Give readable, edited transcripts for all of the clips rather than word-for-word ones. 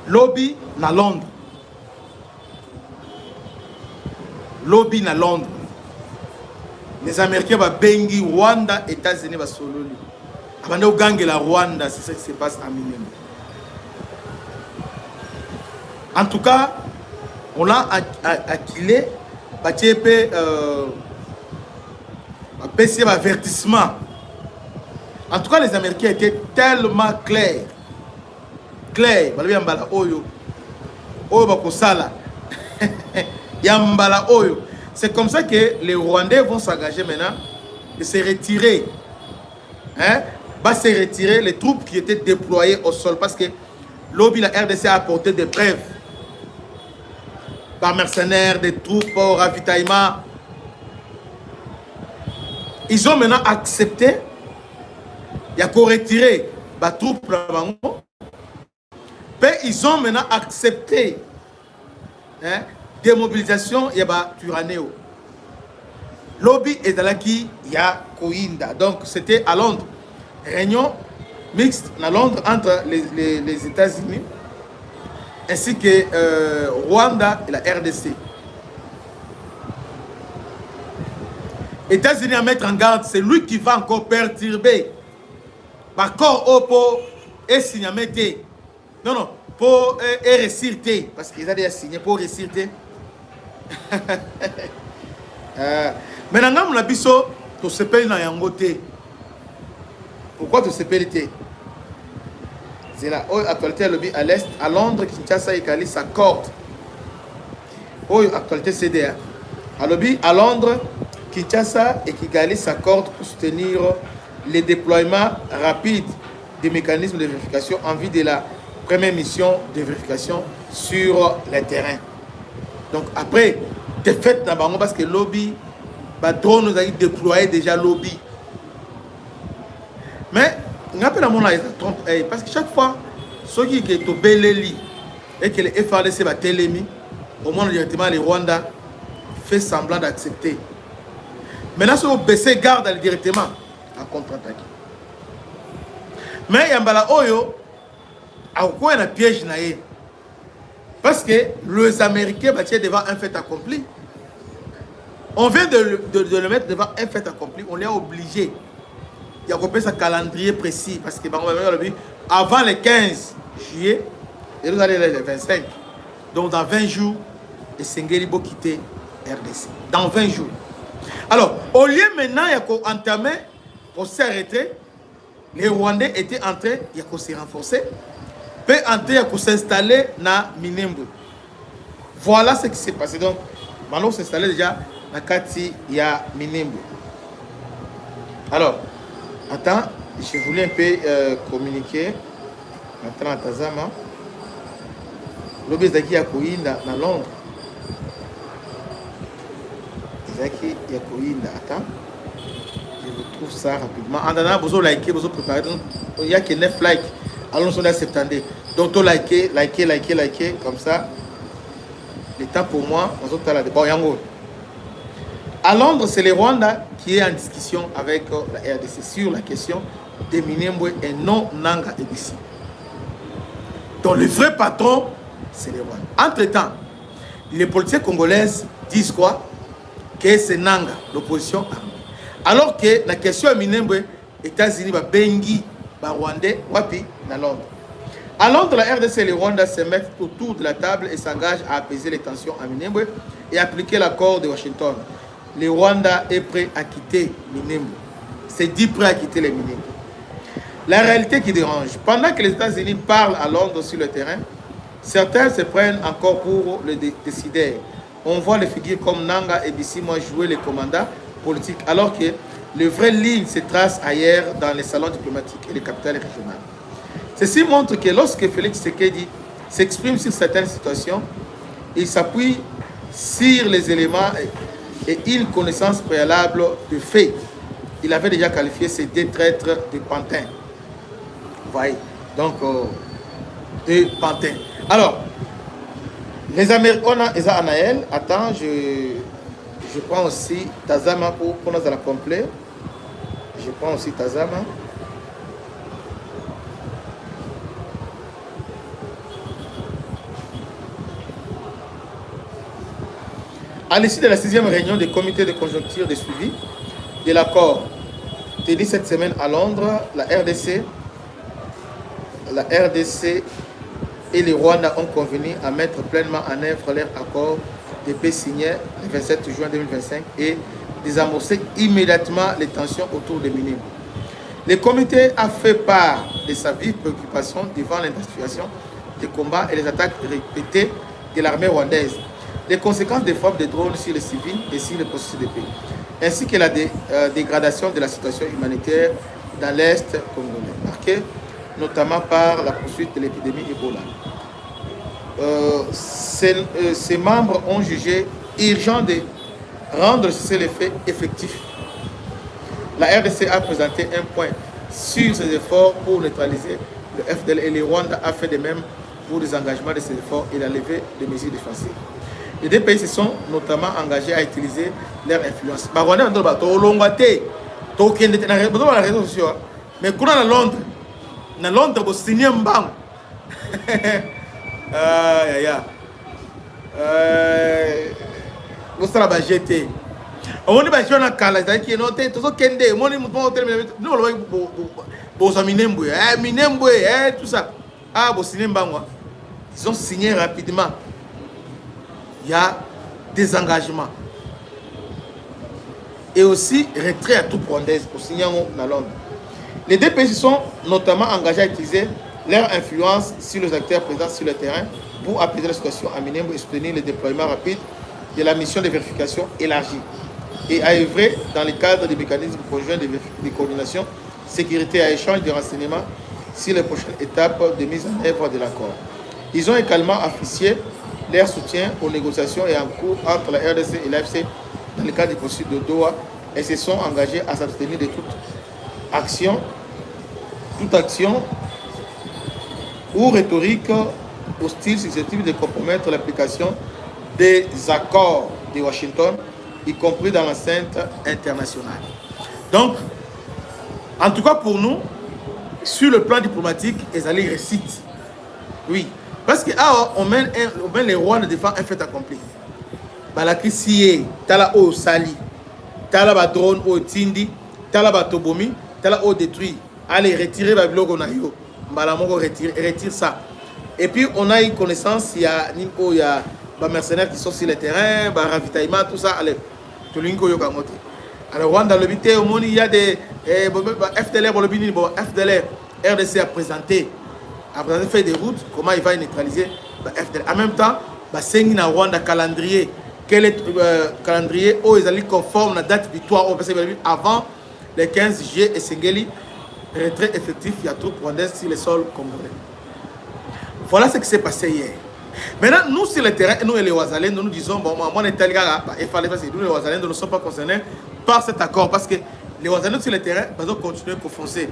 Lobby na Londres. Lobby na Londres. Les Américains va bengi Rwanda, États-Unis va sololi. Avant de gagner la Rwanda, c'est ça qui se passe à Minembwe. En tout cas, on l'a acquilé, un avertissement. En tout cas, les Américains étaient tellement clairs. Clairs. C'est comme ça que les Rwandais vont s'engager maintenant de se retirer. Hein? Va se retirer les troupes qui étaient déployées au sol parce que lobby, la RDC a apporté des preuves par mercenaires, des troupes au ravitaillement. Ils ont maintenant accepté, il y a qu'à retirer les troupes là-bas. Mais ils ont maintenant accepté hein, démobilisation, il y a Turanéo. Lobby est là qui il y a Koinda. Donc c'était à Londres. Réunion mixte à Londres entre les États-Unis ainsi que Rwanda et la RDC. États-Unis à mettre en garde, c'est lui qui va encore perturber. Par corps Opo et Signamete. Non, non, pour réussir, parce qu'ils ont déjà signé pour réussir. Maintenant, on a dit que se paye dans Yangote. Pourquoi tu se paye? C'est la actualité lobby à l'est, à Londres, Kinshasa et Kali s'accordent. Actualité CDA. À lobby à Londres, Kinshasa et Kigali s'accordent pour soutenir le déploiement rapide des mécanismes de vérification en vue de la première mission de vérification sur le terrain. Donc après, défaite dans Bango parce que lobby, drone nous a déployé déjà lobby. Mais, on appelle à mon avis, parce que chaque fois, ceux qui sont beleli et que les FRDC va télémi, au moins directement les Rwandais fait semblant d'accepter. Maintenant, si vous baissez garde directement à contre-attaquer. Mais Yambala Oyo a quoi un piège naïe. Parce que les Américains battent devant un fait accompli. On vient de le mettre devant un fait accompli. On est obligé. Il y a un calendrier précis. Parce que avant le 15 juillet, et nous allons le 25. Donc dans 20 jours, les Sengelibo quitter RDC. Dans 20 jours. Alors, au lieu maintenant, il y a qu'à entamer, pour s'arrêter, les Rwandais étaient en train, il y a qu'à se renforcer, puis en train, il y a qu'à s'installer dans Minembwe. Voilà ce qui s'est passé. Donc, maintenant, on s'installait déjà dans Kati, il y a Minembwe. Alors, attends, je voulais un peu communiquer. Maintenant, à Tazama, l'obésaki a couillé dans Londres. Zaki Yakoïnda, attends, je vous trouve ça rapidement. En attendant, vous likez, vous préparez. Il n'y a que 9 likes. Allons sur la septembre. Donc, likez, comme ça. Le temps pour moi, on se là de bon yango. À Londres, c'est le Rwanda qui est en discussion avec la RDC sur la question des Minembwe et non Nanga et Bissi. Donc, le vrai patron, c'est le Rwanda. Entre-temps, les politiciens congolaises disent quoi? Que c'est Nanga, l'opposition armée. Alors que la question est Minembwe, États-Unis va bengi, va Rwandais, wapi, dans Londres. À Londres, la RDC et le Rwanda se mettent autour de la table et s'engagent à apaiser les tensions à Minembwe et appliquer l'accord de Washington. Le Rwanda est prêt à quitter Minembwe. C'est dit prêt à quitter les Minembwe. La réalité qui dérange, pendant que les États-Unis parlent à Londres sur le terrain, certains se prennent encore pour le décideur. On voit les figures comme Nanga et Bissimo jouer les commandants politiques, alors que les vraies lignes se tracent ailleurs dans les salons diplomatiques et les capitales régionales. Ceci montre que lorsque Félix Tshisekedi s'exprime sur certaines situations, il s'appuie sur les éléments et une connaissance préalable de faits. Il avait déjà qualifié ces deux traîtres de pantins. Vous voyez, donc de pantins. Alors, les Américains, on a Eza Anaël. Attends, je prends aussi Tazama pour nous à la complet. Je prends aussi Tazama. À l'issue de la 6e réunion du comité de conjoncture de suivi de l'accord tenu cette semaine à Londres, la RDC et le Rwanda ont convenu à mettre pleinement en œuvre leur accord de paix signé le 27 juin 2025 et désamorcer immédiatement les tensions autour de Minembwe. Le comité a fait part de sa vive préoccupation devant l'intensification des combats et les attaques répétées de l'armée rwandaise, les conséquences des frappes de drones sur les civils et sur le processus de paix, ainsi que la dégradation de la situation humanitaire dans l'Est congolais, marquée notamment par la poursuite de l'épidémie Ebola. Ces membres ont jugé urgent de rendre ces effets effectifs. La RDC a présenté un point sur ses efforts pour neutraliser le FDL et le Rwanda a fait de même pour les engagements de ces efforts et la levée de mesures défensives. Les deux pays se sont notamment engagés à utiliser leur influence. Mais quand on a Londres, on signé un banc. Vous savez, j'étais. On dit que na kala zaki noté to kende moni muto terminer no lo bo sa Minembwe tout ça bo signé mbangwa ils ont signé rapidement. Il y a des engagements et aussi retrait à tout Rwandais pour signer dans Londres. Les deux pays sont notamment engagés à utiliser leur influence sur les acteurs présents sur le terrain pour apaiser la situation à Minembwe et soutenir le déploiement rapide de la mission de vérification élargie et à œuvrer dans le cadre des mécanismes conjoints de coordination, sécurité et échange de renseignements sur les prochaines étapes de mise en œuvre de l'accord. Ils ont également officié leur soutien aux négociations et en cours entre la RDC et l'AFC dans le cadre du processus de Doha et se sont engagés à s'abstenir de toute action ou rhétorique hostile susceptible de compromettre l'application des accords de Washington, y compris dans l'enceinte internationale. Donc, en tout cas pour nous, sur le plan diplomatique, ils allaient réciter. Oui, parce que on mène les rois de défendre un fait accompli. Balaki siye, tala o sali, tala ba drone o tindi, tala ba tobomi, tala o détruit. Allez, retirer la bloc on a eu. Balamoko retire ça. Et puis on a eu connaissance, il y a des mercenaires qui sont sur le terrain, des ravitaillements, tout ça. Allez, tout le monde est alors, Rwanda, le bité, au monde, il y a des FDLR, FDLR, RDC a présenté fait des routes, comment il va neutraliser FDLR. En même temps, c'est un Rwanda calendrier. Quel est le calendrier où ils allaient conforme la date victoire avant le 15 juillet et Sengeli, retrait effectif, il y a trop rwandais sur le sol congolais. Voilà ce qui s'est passé hier. Maintenant, nous sur le terrain, nous et les Ouazalais, nous disons, bon, moi, il fallait faire nous les Ouazalais, nous ne sommes pas concernés par cet accord parce que les Ouazalais sur le terrain, ils ont continué à foncer.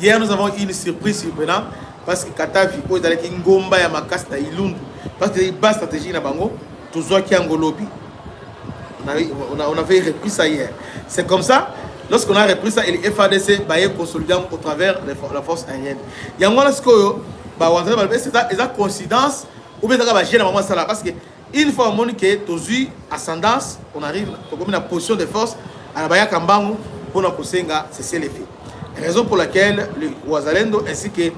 Hier, nous avons eu une surprise surprenante parce que Katavi, ils allaient qui ngomba ya makasta ilundu parce que les bases stratégiques na bango, toujours qui angolobi. On avait repris ça hier. C'est comme ça. Lorsqu'on a repris ça, et les FADC va consolider au travers de la force aérienne. Il y a un moment c'est une coïncidence ou bien parce que une fois que tu as eu ascendance, on arrive à une position de force à la Kambangu pour nous c'est l'effet. Raison pour laquelle les Ouazalendo ainsi que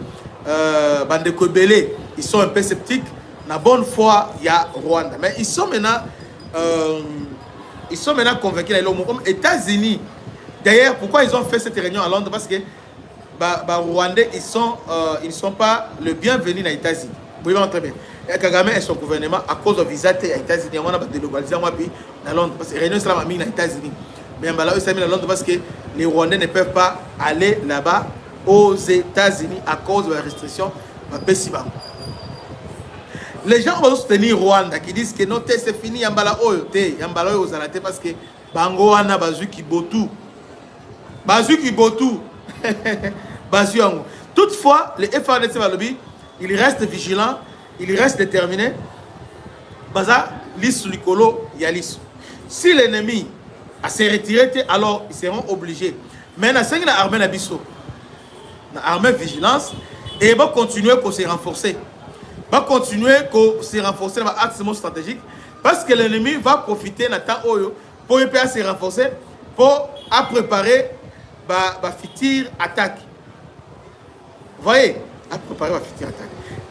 Bandeko Belé, ils sont un peu sceptiques. La bonne foi, il y a Rwanda. Mais ils sont maintenant convaincus comme États-Unis. D'ailleurs, pourquoi ils ont fait cette réunion à Londres? Parce que les Rwandais, ils ne sont pas le bienvenu aux États-Unis. Vous voyez très bien. Et Kagame et son gouvernement, à cause de visa aux États-Unis, on a délocalisé à Londres. Parce que la réunion islam a mis aux États-Unis. Mais ils sont mis à Londres parce que les Rwandais ne peuvent pas aller là-bas aux États-Unis à cause de la restriction. Les gens vont soutenir Rwanda qui disent que non, c'est fini, Yambala Oyote, Yambala Oyozalate parce que Bango Wana Bazuki Botu. Bazuki Botu. Bazuango. Toutefois, les FARDC Valobi, ils restent vigilants, ils restent déterminés. Baza, l'issue Licolo, Yalis. Si l'ennemi a se retiré, alors ils seront obligés. Maintenant, c'est une armée Nabiso. Une armée vigilance et va continuer à se renforcer. Va continuer à se renforcer dans l'axe stratégique. Parce que l'ennemi va profiter de temps pour se renforcer, pour préparer la future attaque. Vous voyez, à préparer la future attaque.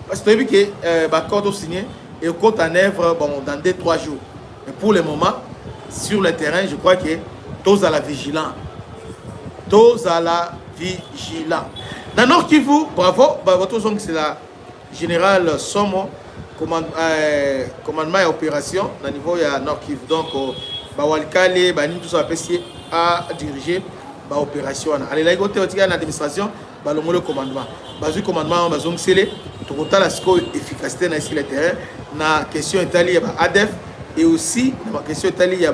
Parce que tu as vu que l'accord signé et compte en œuvre dans 2-3 jours. Mais pour le moment, sur le terrain, je crois que tous à la vigilance. Tous à la vigilance. Dans Nord Kivu, bravo, votre zone c'est la générale Somo, commandement et opération, au niveau de Nord Kivu. Donc, Walikale, tout ça à diriger l'opération. Allez, là, il y a l'administration, le commandement. Le commandement, c'est la efficacité sur le terrain. La question est il y a ADF et aussi la question est il y a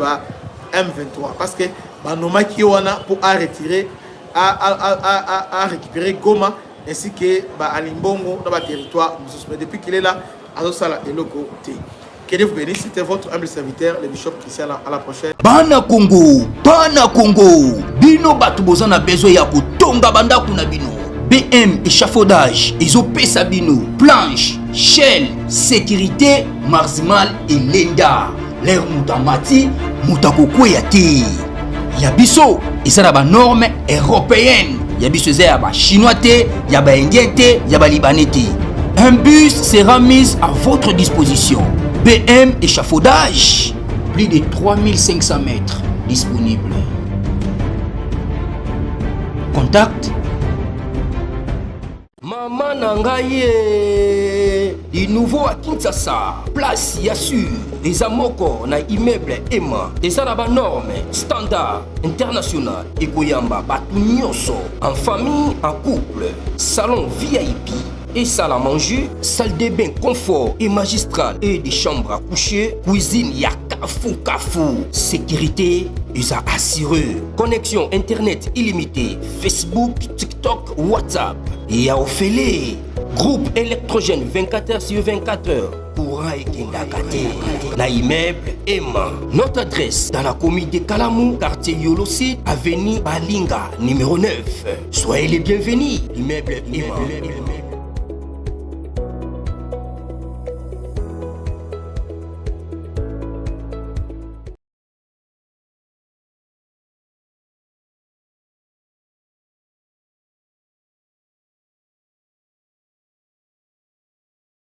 M23. Parce que Banoma qui pour retirer, à récupérer Goma ainsi que Alimbongo dans le territoire. Mais depuis qu'il est là, Azosala et le côté. Que Dieu vous bénisse. C'était votre humble serviteur, le bishop Christian. À la prochaine. Bana Congo, Bino batu bozana besoin ya kutonga banda kuna bino. BM échafaudage, Isopesa bino, planche, shell, sécurité, marzimal et lenda. L'air mutamati, mutakoko yati. Yabiso, isa ba norme européenne. Yabiso ya ba chinois te, ya ba indien te, ya ba libanais te. Un bus sera mis à votre disposition. BM échafaudage, plus de 3500 mètres disponibles. Contact Maman Nangaye, du nouveau à Kinshasa, place Yassur, des amoko na immeuble Emma, des arabes normes, standard, international, et Goyamba, Batunyoso, en famille, en couple, salon VIP. Et salle à manger, salle de bain confort et magistral et des chambres à coucher, cuisine kafou, sécurité, ils ont assuré. Connexion internet illimitée, Facebook, TikTok, WhatsApp. Et à Ophélie, groupe électrogène 24h/24h. Courant et Kindakate. La immeuble Emma. Notre adresse dans la commune de Kalamou, quartier Yolosi, avenue Balinga, numéro 9. Soyez les bienvenus. Immeuble Emma.